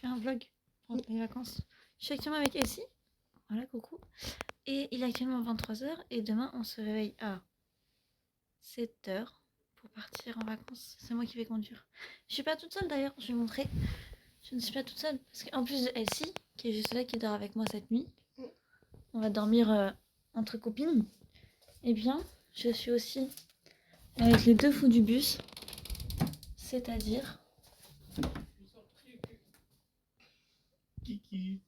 fais un vlog pour les vacances. Je suis actuellement avec Essie. Voilà, coucou. Et il est actuellement 23h et demain on se réveille à 7h pour partir en vacances. C'est moi qui vais conduire. Je suis pas toute seule d'ailleurs, je vais montrer. Je ne suis pas toute seule parce qu'en plus de Essie, qui est juste là, qui dort avec moi cette nuit, on va dormir entre copines. Eh bien, je suis aussi avec les deux fous du bus, c'est-à-dire... Kiki.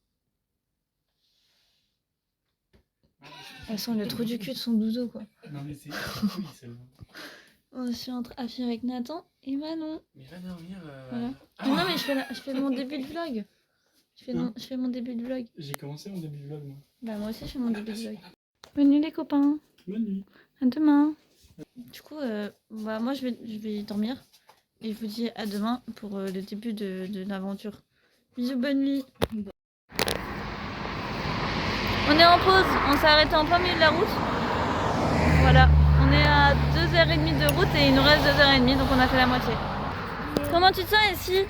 Elles sont le trou du cul de son doudou, quoi. Non mais c'est oui celle-là. Je suis en train de avec Nathan et Manon. Mais va dormir. Voilà. Ah. Non mais je fais mon début de vlog. Je fais mon début de vlog. J'ai commencé mon début de vlog moi. Bah moi aussi je fais mon début de vlog. Bonne nuit les copains. Bonne nuit. À demain. Du coup, bah moi je vais dormir. Et je vous dis à demain pour le début de l'aventure. Bisous, bonne nuit. On est en pause, on s'est arrêté en plein milieu de la route. Voilà, on est à 2h30 de route et il nous reste 2h30, donc on a fait la moitié. Comment tu te sens ici?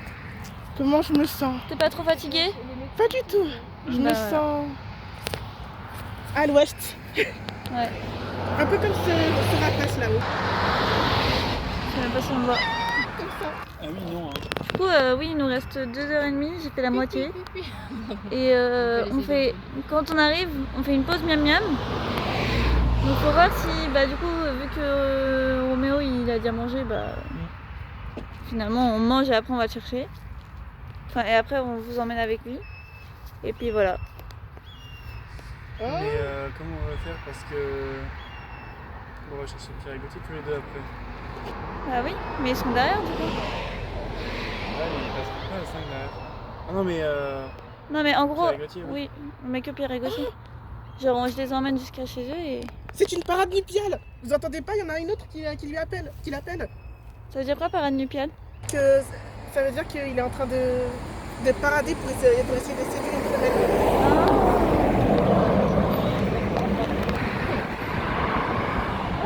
Comment je me sens? T'es pas trop fatiguée? Pas du tout. Je me sens à l'ouest. Ouais. Un peu comme ce rapace là-haut. Je sais même pas si on voit. Comme ça. Ah oui non. Hein. Du coup, oui, il nous reste 2h30, j'ai fait la moitié. Et on fait, quand on arrive, on fait une pause miam miam. Donc faut voir si, bah du coup, vu que Roméo il a déjà mangé, bah finalement on mange et après on va le chercher. Enfin, et après on vous emmène avec lui. Et puis voilà. Oh. Mais comment on va faire parce que on va chercher Pierre et Gauthier tous les deux après. Ah oui, mais ils sont derrière du coup. Là il passe pas à 5 derrière. Ah non mais Non mais en gros, Pierre et Gauthier, oui, on met que Pierre et Gauthier. Genre je les emmène jusqu'à chez eux et... C'est une parade nuptiale. Vous entendez pas? Il y en a une autre qui l'appelle. Ça veut dire quoi parade nuptiale? Que ça veut dire qu'il est en train de parader pour essayer de séduire une femelle.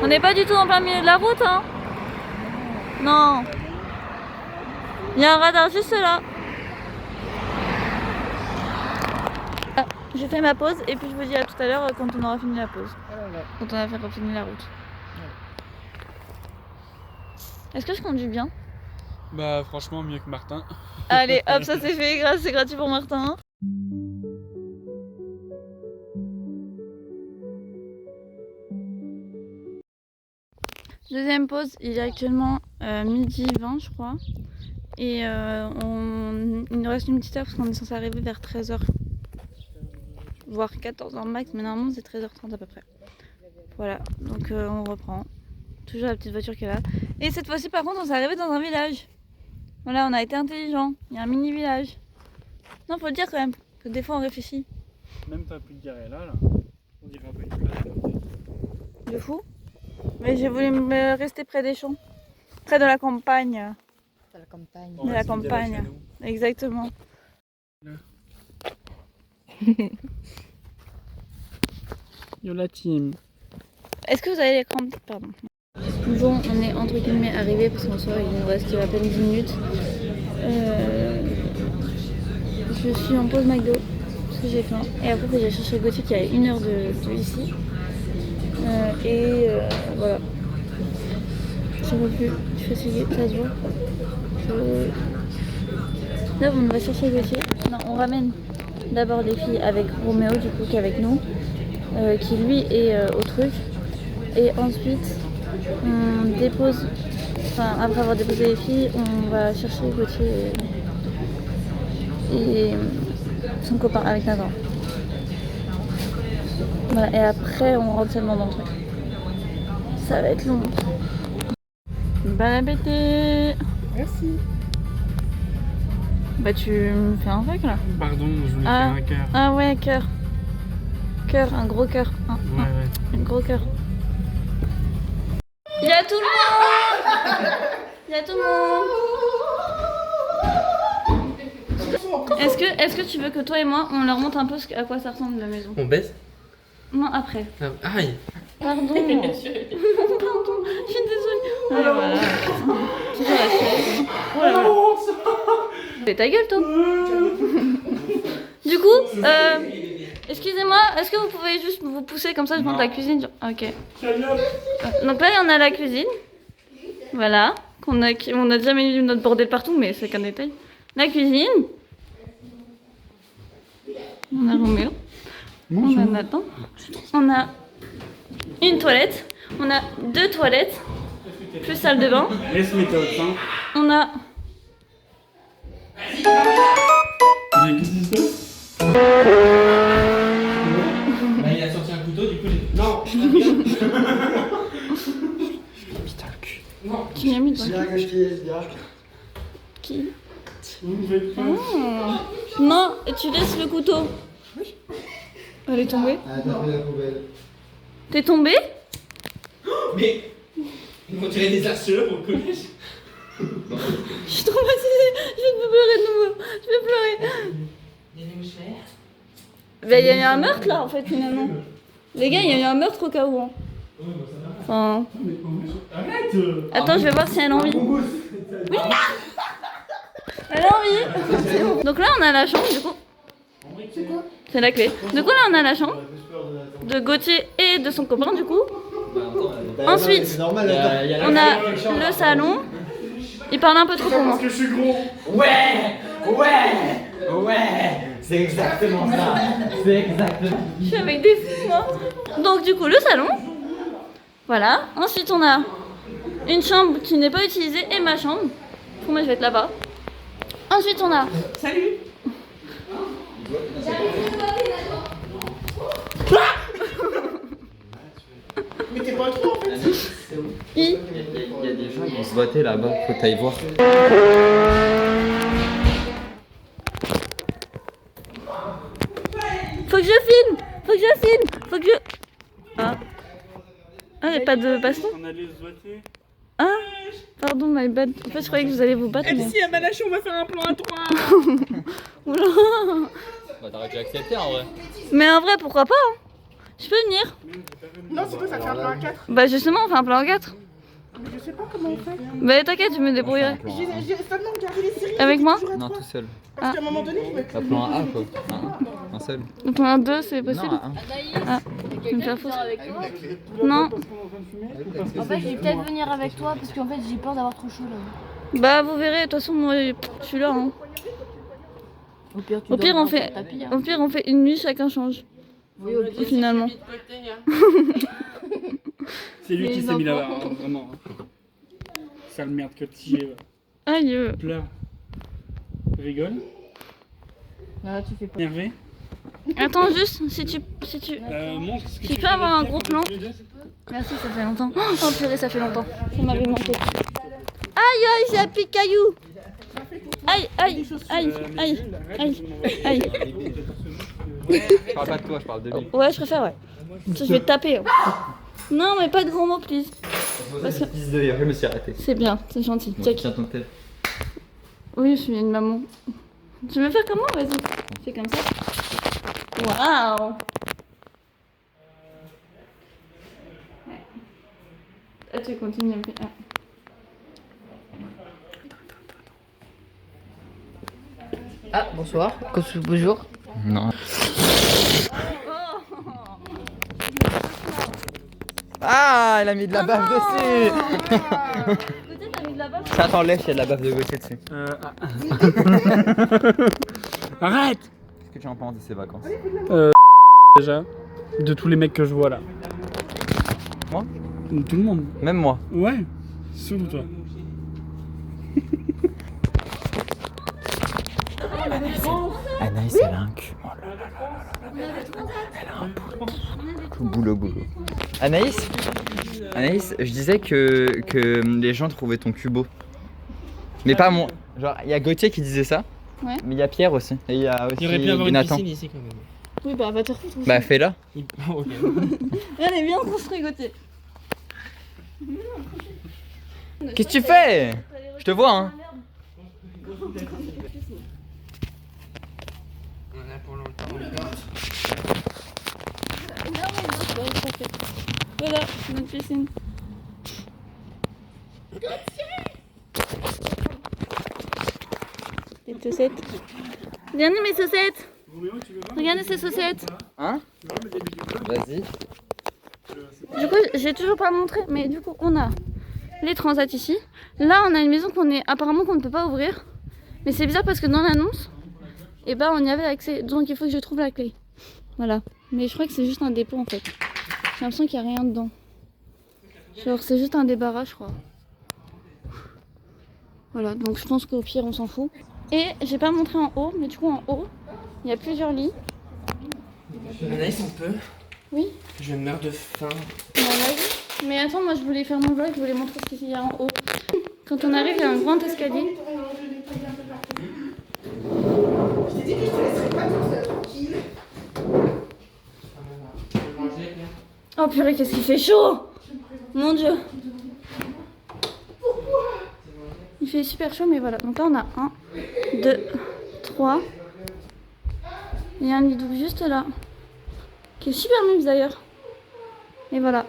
On n'est pas du tout en plein milieu de la route, hein? Non. Il y a un radar juste là. Ah, j'ai fait ma pause et puis je vous dis à tout à l'heure quand on aura fini la pause. Quand on aura fini la route. Est-ce que je conduis bien? bah franchement mieux que Martin. Allez, hop, ça c'est fait, c'est gratuit pour Martin. Deuxième pause, il est actuellement midi 20 je crois. Et il nous reste une petite heure parce qu'on est censé arriver vers 13h. Voire 14h max, mais normalement c'est 13h30 à peu près. Voilà, donc on reprend. Toujours la petite voiture qui est là. Et cette fois-ci par contre on s'est arrivé dans un village. Voilà, on a été intelligent. Il y a un mini village. Non, faut le dire quand même, que des fois on réfléchit. Même pas plus de garer là. On dirait un peu une plage. De fou. Mais j'ai voulu me rester près des champs. Près de la campagne. De la campagne. De la campagne. Exactement. Yo la team. Est-ce que vous avez les crampes? Pardon. Bon, on est entre guillemets arrivé parce qu'en soi il nous reste à peine 10 minutes. Je suis en pause McDo parce que j'ai faim. Et après j'ai cherché Gauthier qui est à 1h de ici. Voilà. Je ne vois plus, je suis fatiguée, ça se voit. Là on va chercher Gauthier. Non, on ramène d'abord les filles avec Roméo du coup qui est avec nous. Qui lui est au truc. Et ensuite on dépose, enfin après avoir déposé les filles, on va chercher Gauthier et son copain avec Nathan. Voilà, et après on rentre seulement dans le truc. Ça va être long. Bon appétit. Merci. Bah tu me fais un truc là. Pardon, je voulais faire un cœur. Ah ouais, cœur. Cœur, un gros cœur. Ouais. Un gros cœur. Il y a tout le monde. Il y a tout le monde. Est-ce que tu veux que toi et moi on leur montre un peu à quoi ça ressemble la maison? On baisse? Non, après. Aïe! Pardon. Pardon, je suis désolée. Allez, voilà. Toujours la chaise. Oh là là. Fais ta gueule, toi. Du coup, excusez-moi, est-ce que vous pouvez juste vous pousser comme ça, je monte la cuisine genre... Ok. Donc là, on a la cuisine. Voilà. On a déjà mis notre bordel partout, mais c'est qu'un détail. La cuisine. On a Roméo. On a Nathan. On a une toilette. On a 2 toilettes. Plus salle de bain. Laisse mes tops, hein. On a... Qu'est-ce qui se passe? Bah, il a sorti un couteau, du coup j'ai... Non. Putain, le cul. Qui a mis toi? Qui? Non, et tu laisses le couteau. Elle est tombée. T'es tombée? Mais... Ils vont tirer des archers au collège. Je suis traumatisée. Je vais pleurer de nouveau. Je vais pleurer. Bah, il y a eu un meurtre là en fait finalement. Les gars, il y a eu un meurtre au cas où. Hein. Enfin... Arrête. Attends, je vais voir si elle a envie. Oui, non. Elle a envie. C'est bon. Donc là, on a la chambre du coup. C'est la clé. Du coup, là, on a la chambre de Gauthier et de son copain du coup. Ensuite, on a le salon. Il parle un peu trop pour moi. Parce que je suis gros. Ouais. C'est exactement ça. C'est exactement. Je suis avec des fous, moi. Donc, du coup, le salon. Voilà. Ensuite, on a une chambre qui n'est pas utilisée et ma chambre. Pour moi, je vais être là-bas. Ensuite, on a... Salut. Mais t'es pas trop en fait. I. Il y a des gens qui vont se voter là-bas, faut que t'ailles voir. Faut que je filme. Faut que je filme. Faut que je... Ah. Ah, y'a pas de baston? On allait se voter. Ah. Pardon, my bad. En fait, je croyais que vous alliez vous battre, mais... MC à Malachi, on va faire un plan à 3. Oula. Bah t'aurais dû accepter en vrai. Mais en vrai, pourquoi pas hein. Je peux venir. Non, c'est quoi, ça fait un plan à 4. Bah justement, on fait un plan en 4. Je sais pas comment on fait. Bah t'inquiète, je me débrouillerai. J'ai seulement regardé les séries. Avec moi? toujours à Non, trois. tout seul. Parce qu'à un moment donné, je me Pas plan A quoi. Un seul. Le plan 2, c'est possible? Non, un. Ah, je vais me faire foutre. avec toi. Non. En fait, je vais peut-être venir avec toi parce qu'en fait, j'ai peur d'avoir trop chaud là. Bah vous verrez, de toute façon, moi, je suis là. Hein. Au pire, Au pire, on fait une nuit, chacun change. Oui, au pire. Finalement. C'est lui Les qui s'est mis enfants. là-bas, hein, vraiment. Sale merde que tu es. Aïe. Pleure. Rigole. Là, tu fais pas. Énervé. Attends juste, si tu... Montre ce que Tu peux avoir un gros plan? Merci, ça fait longtemps. Oh purée, ça fait longtemps. Ça m'avait manqué. Aïe, aïe, j'ai un pic caillou. Aïe, aïe, aïe, aïe, aïe, aïe. Je parle pas de toi, je parle de lui. Ouais, je préfère, ouais. Je vais te taper. Hein. Non, mais pas de gros mots, please. Parce que- Je me suis arrêté. C'est bien, c'est gentil. Bon, Check. tiens ton tête. Oui, je suis une maman. Tu veux faire comment? Vas-y. Fais comme ça. Waouh. Ah, tu continues. Ah. Ah, bonsoir. Bonjour. Non. Ah, elle a mis de la baffe dessus. Écoutez, t'as mis de la baffe. Ça t'enlève, il y a de la baffe de Gauthier dessus. Arrête. Qu'est-ce que tu en penses de ces vacances? Déjà, de tous les mecs que je vois là. Moi? Tout le monde. Même moi. Ouais, surtout toi. Anaïs, elle a un cul. Oh là là là là là. Elle a un boulot. Anaïs, je disais que les gens trouvaient ton cul beau. Mais pas moi. Genre, il y a Gauthier qui disait ça. Ouais. Mais il y a Pierre aussi. Et il y a aussi Il aurait pu avoir une Nathan. piscine ici quand même. Oui, bah va te refoutre. Bah fais-la. Ok. Elle est bien construite, Gauthier. Qu'est-ce que tu fais? Je te vois hein. On a pour longtemps. Voilà, notre piscine. T'es petites chaussettes. Regardez mes chaussettes. Regardez ces chaussettes. Hein? Vas-y. Du coup, j'ai toujours pas montré, mais du coup, on a les transats ici. Là, on a une maison qu'on ne peut pas ouvrir. Mais c'est bizarre parce que dans l'annonce, et ben on y avait accès. Donc il faut que je trouve la clé. Voilà. Mais je crois que c'est juste un dépôt en fait. J'ai l'impression qu'il n'y a rien dedans. Genre c'est juste un débarras, je crois. Voilà, donc je pense qu'au pire on s'en fout. Et j'ai pas montré en haut, mais du coup en haut, il y a plusieurs lits. Anaïs, on peut? Oui. Je meurs de faim. Bah, vas-y. Mais attends, moi je voulais faire mon vlog, je voulais montrer ce qu'il y a en haut. Quand on arrive, il y a un grand escalier. Je t'ai dit que je te laisserais pas toute seule, tranquille. Oh purée, qu'est-ce qu'il fait chaud! Mon dieu! Il fait super chaud, mais voilà. Donc là, on a 1, 2, 3. Il y a un lit double juste là. Qui est super mix d'ailleurs. Et voilà.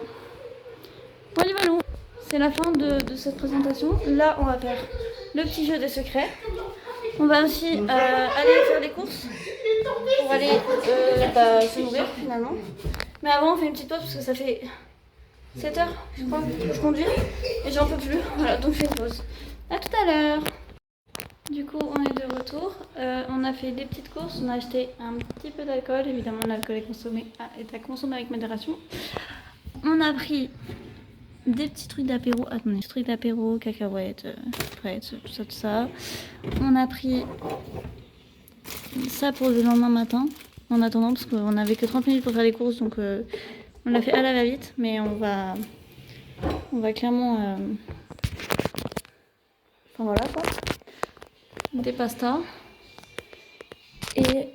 Voilà, voilà. C'est la fin de cette présentation. Là, on va faire le petit jeu des secrets. On va aussi aller faire des courses pour aller se nourrir finalement. Mais avant, on fait une petite pause parce que ça fait 7 heures, je crois, que je conduis et j'en peux plus. Voilà, donc je fais une pause. À tout à l'heure. Du coup, on est de retour. On a fait des petites courses. On a acheté un petit peu d'alcool. Évidemment, l'alcool est à consommer avec modération. On a pris des petits trucs d'apéro. Attendez, des trucs d'apéro, cacahuètes, frites, tout ça. On a pris ça pour le lendemain matin. En attendant, parce qu'on avait que 30 minutes pour faire les courses, donc on l'a fait à la va-vite. Mais on va clairement... Enfin voilà quoi. Des pastas. Et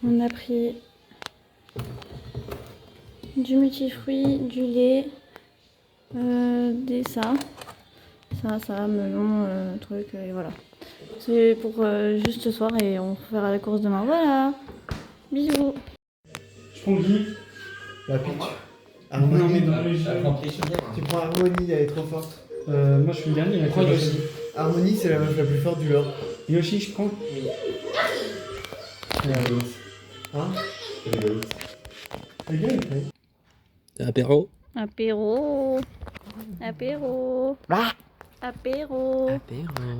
on a pris du multifruit, du lait, ça, melon, truc, et voilà. C'est pour juste ce soir et on fera la course demain. Voilà. Bisous. Je prends qui? La pitch. Non, mais dans le jeu. Tu prends Harmonie, elle est trop forte. Moi je suis le dernier. Prends Yoshi. Harmonie, c'est la meuf la plus forte du lore. Yoshi, je prends. Hein? Apéro. Apéro. Apéro. Apéro. Apéro.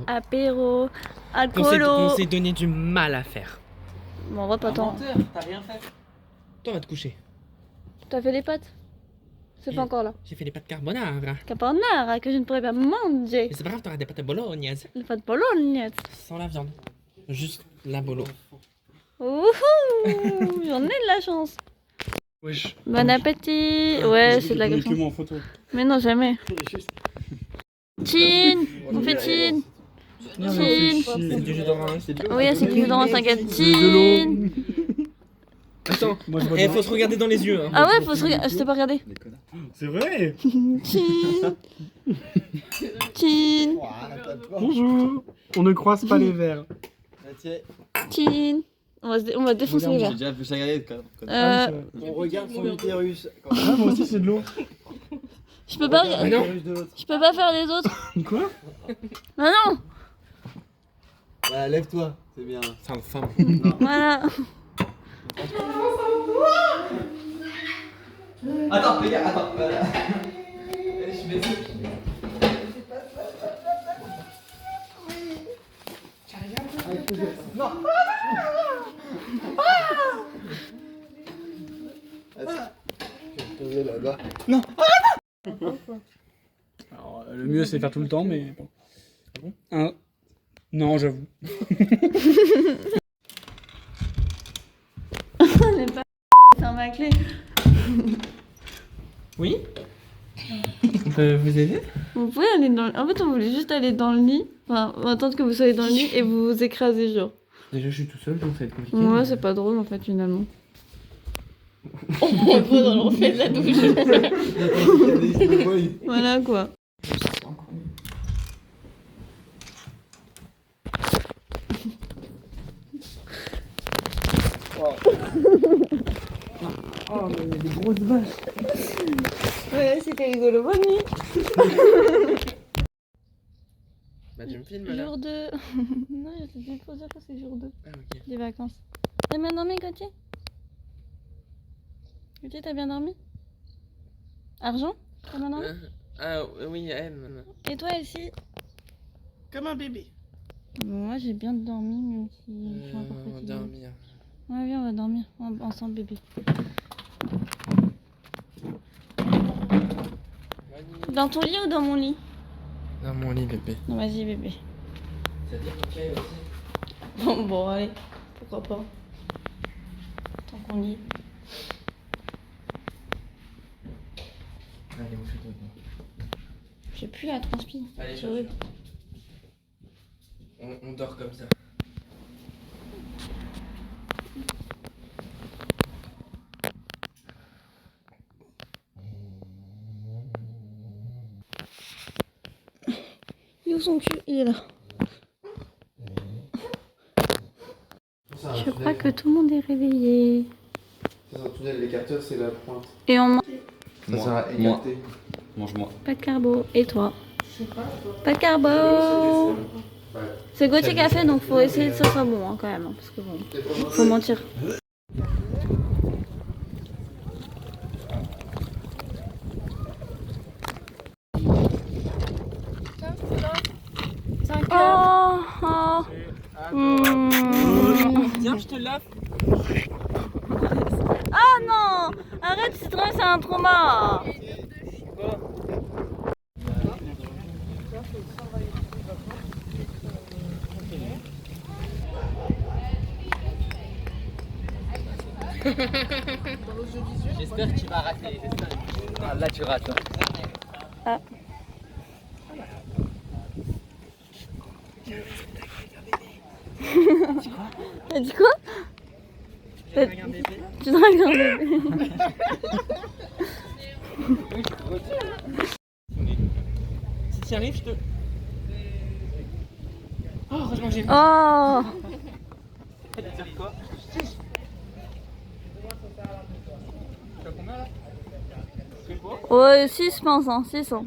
Apéro. On Alcoolo. s'est donné du mal à faire. Bon, va pas tant. T'as rien fait. Toi, va te coucher. T'as fait les pâtes? C'est pas encore là. J'ai fait des pâtes carbonara. Carbonara que je ne pourrais pas manger. Mais c'est pas grave, t'auras des pâtes bolognaise. Les pâtes bolognaises. Sans la viande. Juste la bolo. Ouhou. J'en ai de la chance. Wesh. Bon appétit. Ouais, c'est de la que gâchon. moi en photo. Mais non, jamais. Chin. On fait chin. Chin. C'est du jus d'orange. Oui, c'est du dans 5 Chin. Attends, Moi je vois il faut se regarder dans les yeux. Hein. Ah ouais, faut se regarder. Je t'ai pas regardé. C'est vrai. Chin. Chin. Bonjour. On ne croise pas les verres. Chin. On va défoncer les J'ai verres. déjà vu ça regarder quand On regarde son utérus. Ah, moi aussi c'est de l'eau. Je peux pas Ah regarder. non. Je peux pas faire les autres. Quoi? Ah non. Voilà, lève-toi, c'est bien. Sale femme. Voilà. Attends, les gars, attends. Voilà. Je vais là-bas. Alors, le mieux c'est faire tout le temps, mais bon. Non, j'avoue. On n'est pas faire ma clé. Oui. On peut vous aider? Vous pouvez aller dans le... En fait, on voulait juste aller dans le lit. Enfin, attendre que vous soyez dans le lit et vous vous écrasez, genre. Déjà, je suis tout seul, donc ça va être compliqué. Ouais, c'est pas drôle en fait, finalement. On va dans le reflet de la douche. Voilà quoi. Oh, mais il y a des grosses vaches. Ouais, c'était rigolo. Bonne nuit. Bah, tu me filmes là? Jour 2. Non, je te dis, faut dire que c'est jour 2 Ah, ok. des vacances. T'as bien dormi, Gauthier? Gauthier, t'as bien dormi? Argent? T'as bien dormi? Oui, M. Et toi, Elsie? Comme un bébé. Bon, moi, j'ai bien dormi, même si je suis encore On va fatiguée. dormir. Ouais, viens, on va dormir ensemble, bébé. Dans ton lit ou dans mon lit? Dans mon lit, bébé. Non, vas-y, bébé. Ça dit ok aussi? Bon, allez, pourquoi pas. Tant qu'on y est. Allez, vous faites J'ai plus la transpi. Allez, C'est horrible. on dort comme ça. Il est où son cul? Il est là. Je crois que tout le monde est réveillé. C'est un tunnel, l'écarteur, c'est la pointe. Et on mange Ça sert à écarter. Mange-moi. pas de carbo. Et toi? Pas de carbo. C'est Gauthier qui a fait, donc faut essayer que ça soit bon hein, quand même. Hein, parce que bon, faut mentir. Oh, oh. Tiens, je te lave. Ah non! Arrête, Citron, c'est un trauma! J'espère que tu vas rater. Ah, là, tu rates. Ah. T'as dit quoi? Tu dragues un bébé. Si tu y arrives, je te. Oh, heureusement que j'ai vu. Oh! Tu vas dire quoi? Tu as combien là? C'est quoi? Ouais, 6 je pense, hein, 6 hein.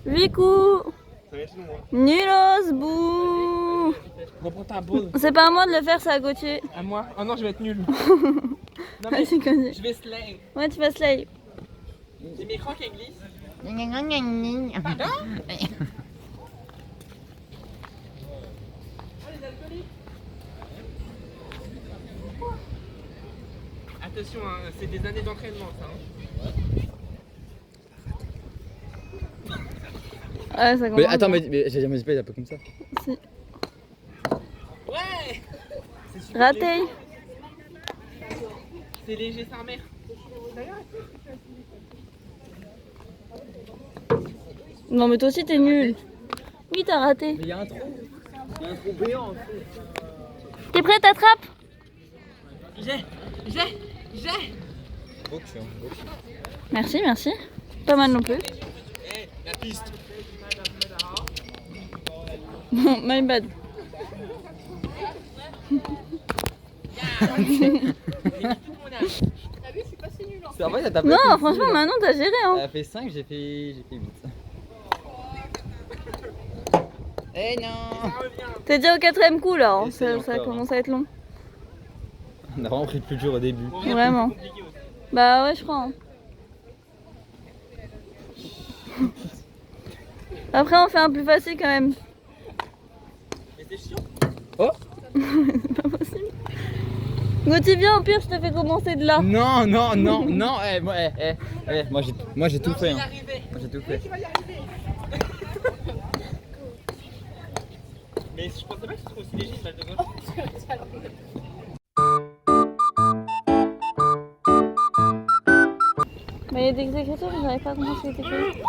8 coups! Ça va être long, hein. Nulos, bouh! Reprends ta boule. C'est pas à moi de le faire, c'est à Gauthier. À moi? Oh non, je vais être nul. Non, mais Vas-y, Gauthier. je vais slay. Ouais, tu vas slay. J'ai mes crocs qui glissent. Attention, hein, c'est des années d'entraînement ça. Hein. Ouais, ça Mais commence. attends, mais j'ai jamais dit pas, il est un peu comme ça. Si. Ouais. Raté. C'est léger sa mère. Non, mais toi aussi, t'es nul. Oui, t'as raté. Mais il y a un trou. Il y a un trou béant. T'es prêt, t'attrapes? J'ai. Beau cul, hein, beau cul. Merci, merci. Pas mal non plus. Eh, la piste. Bon, my bad. C'est en vrai, ça t'a pas Non, été franchement, utile, hein. Manon, t'as géré, hein. Elle a fait 5, j'ai fait 8. Eh non! T'es déjà au 4ème coup, là. Hein. Essaye Ça encore, commence à être long. On a vraiment pris le plus dur au début. Vraiment. Bah ouais, je crois. Hein. Après, on fait un plus facile quand même. Mais c'est chiant. C'est pas possible. Gauthier, viens, au pire, je te fais commencer de là. Non, non, non, non, moi j'ai tout fait. Hein. Moi j'ai tout fait. Mais je pensais pas que c'était aussi léger une balle de golf. Bah, il y a des écritures, mais j'arrive pas à comprendre ce qui est écrit.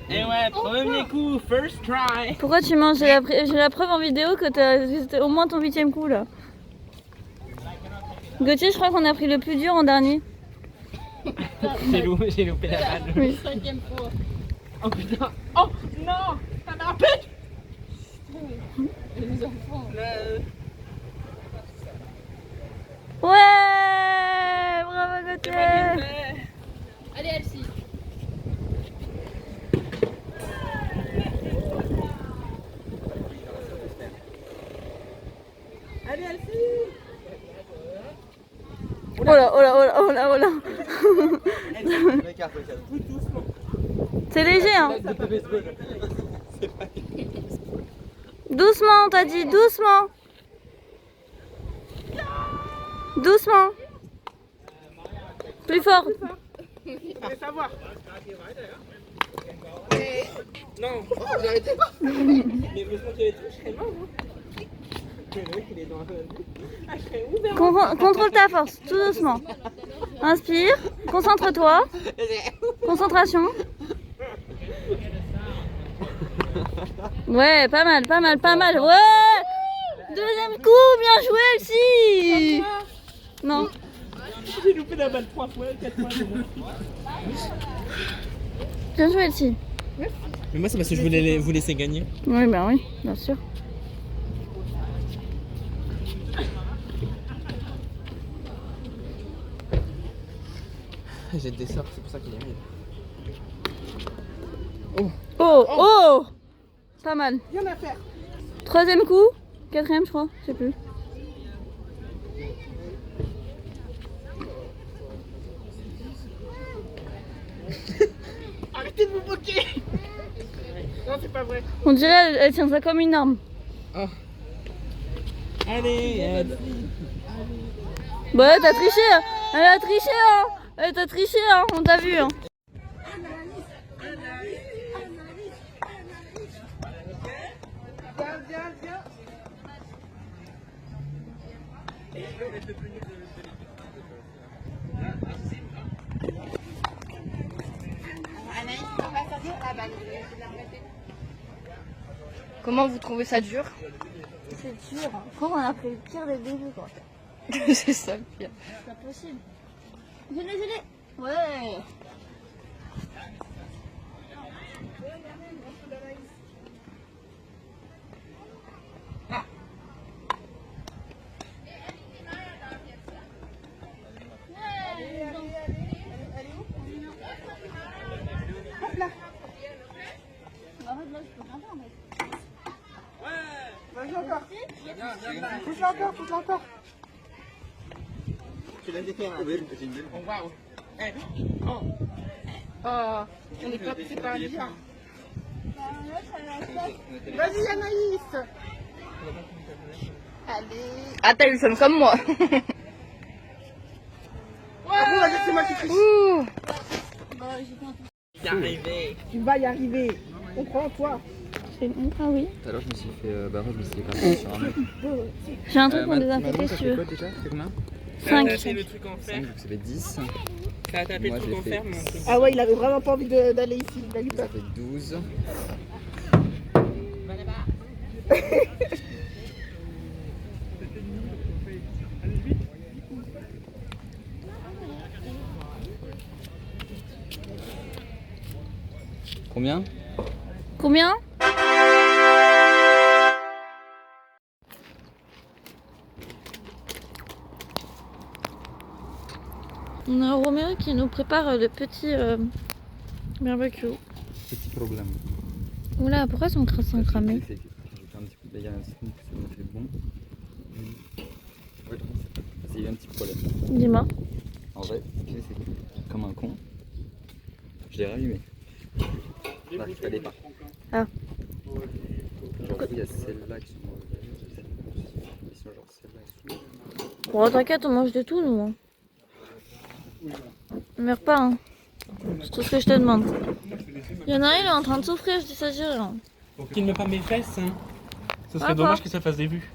Et ouais, premier coup, first try. Pourquoi tu manges? J'ai la preuve en vidéo que c'était au moins ton 8ème coup là. Gauthier, je crois qu'on a pris le plus dur en dernier. J'ai loupé la balle. Oui. Oh putain. Oh non, ça m'a rappelé. Ouais, bravo Gauthier. Allez, Elsie. Oh là, oh là, oh là, oh là, oh là. C'est léger, hein. Doucement, on t'a dit, doucement. Doucement. Plus fort. Je voulais savoir. Non, j'ai arrêté. Mais heureusement qu'il y avait tout, je serais mort, moi. Le mec, il est dans un... Ah, je serais ouvert. Contrôle ta force, tout doucement. Inspire, concentre-toi. Concentration. Ouais, pas mal, pas mal, pas mal. Ouais. Deuxième coup, bien joué, Elsie. Non. J'ai loupé la balle 3 fois, 4 fois. Bien joué, Elsie. Mais moi, c'est parce que je voulais vous laisser gagner. Oui, bah oui, bien sûr. J'ai des sorts, c'est pour ça qu'il est arrive. Oh, oh. Pas mal. Rien à faire. Troisième coup, quatrième, je crois, je sais plus. Arrêtez de vous moquer. Non, c'est pas vrai. On dirait elle tient ça comme une arme. Allez, Bah, t'as triché, hein. Elle a triché, hein. Elle t'a triché, hein. On t'a vu, hein. Viens, viens, viens. Comment vous trouvez ça dur? C'est dur. Quand on a pris le pire des débuts, quoi. C'est ça le pire. C'est pas possible. Venez. Ouais. Vas-y encore. Pousse-la encore, pousse-la encore. tu l'as fait un peu. Waouh. Oh, on est pas poussé par un bizarre. Vas-y Anaïs. Allez. Ah, t'as eu le seum comme moi. Ah bon, vas-y, c'est moi qui triche. Ouh. Il est arrivé. Tu vas y arriver. On croit en toi. Ah oui. Tout à l'heure, je me suis fait. Bah, moi, je me suis éclaté sur un mec. J'ai un truc pour désinfecter si tu veux. Déjà c'est combien Ça a 5. tapé le truc en 5, fer. donc ça fait 10. Ça a tapé Moi, le truc j'ai en fait- fer, mais un truc. Ah ouais, il avait vraiment pas envie d'aller ici. Il a eu Ça peur. fait 12. Combien? Combien? On a Roméo qui nous prépare le petit barbecue. Petit problème. Oula, pourquoi son crâne sont cramés? J'ai fait un petit coup de bagarre, ça m'a fait bon. Ouais, c'est eu un petit problème. Dis-moi. En vrai, c'est comme un con. Je l'ai rallumé. Là, il fallait pas. Ah. Genre, il y a celles-là qui sont mauvaises. Ils sont genre celles-là qui sont. Bon, t'inquiète, on mange de tout, nous. Hein. Meurs pas, hein. C'est tout ce que je te demande. Il y en a un, il est en train de souffrir, je dis ça, j'ai rien. Qu'il ne met pas mes fesses, hein. Ce serait Ah, dommage quoi que ça fasse des vues.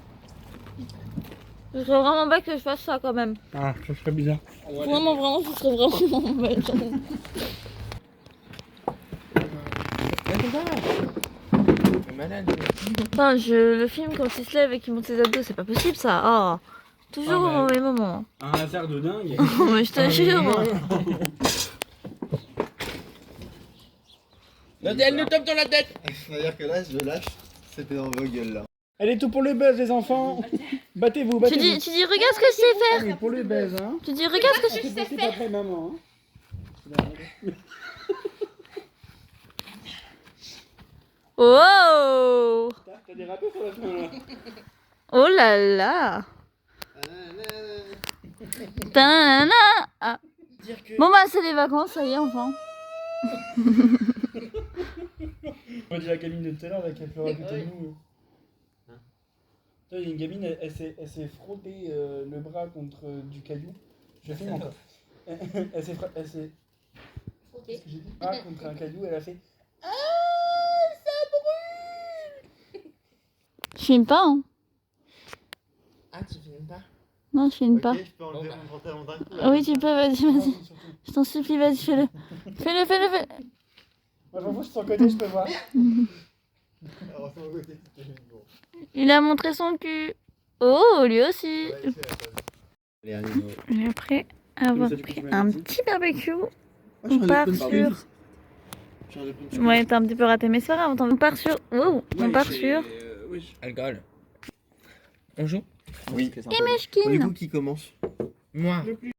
Je serais vraiment bête que je fasse ça quand même. Ah, ça serait bizarre. Vraiment, ce serait vraiment bête. Malade. Putain, je le filme quand il se lève et qu'il monte ses abdos, c'est pas possible ça. Oh. Toujours au mauvais moment. Un hasard de dingue. Oh, mais je te jure. Elle nous tape dans la tête. C'est-à-dire que là, je lâche, c'était dans vos gueules là. Allez, tout pour le buzz, les enfants. Battez-vous, Tu battez-vous. dis, regarde ce que je sais Ah, faire. mais pour le buzz, hein. Tu dis, regarde ce que je C'est possible après maman, hein. Oh. T'as dérapé sur la fin là. Oh là là. Ta-na-na. Ah. Dire que. Bon bah c'est les vacances, ça y est enfin. On dit la gamine de tout à l'heure là, qui a pleuré à côté de nous. Hein. Tu vois, il y a une gamine, elle s'est frottée le bras contre du caillou. Je filme encore. Elle s'est. Qu'est-ce que j'ai dit? Ah, contre un caillou, elle a fait. Je filme pas hein. Ah, tu filmes pas? Non, je filme Ok, pas. je peux enlever mon pantalon d'un coup. Ah oui, tu peux, vas-y, Ah, vas-y. oui, surtout. Je t'en supplie, vas-y, fais-le. Fais-le, fais-le, fais-le. Moi, je m'en fous, je suis sur le côté, je peux voir. Alors, c'est mon côté, c'est bon. Il a montré son cul. Oh, lui aussi. Ouais, c'est la phase. Allez, allez, go. Et après avoir Ça, du coup, pris tu m'as un dit. petit barbecue, Ah, je suis on un part open sur... space. Je suis un open space. Ouais, t'as un petit peu raté, mais c'est pas grave. On part sur... Wow, on part sur... Oui, alcool. On joue? Oui. Et Meshkin. Du coup, qui commence? Moi. Le plus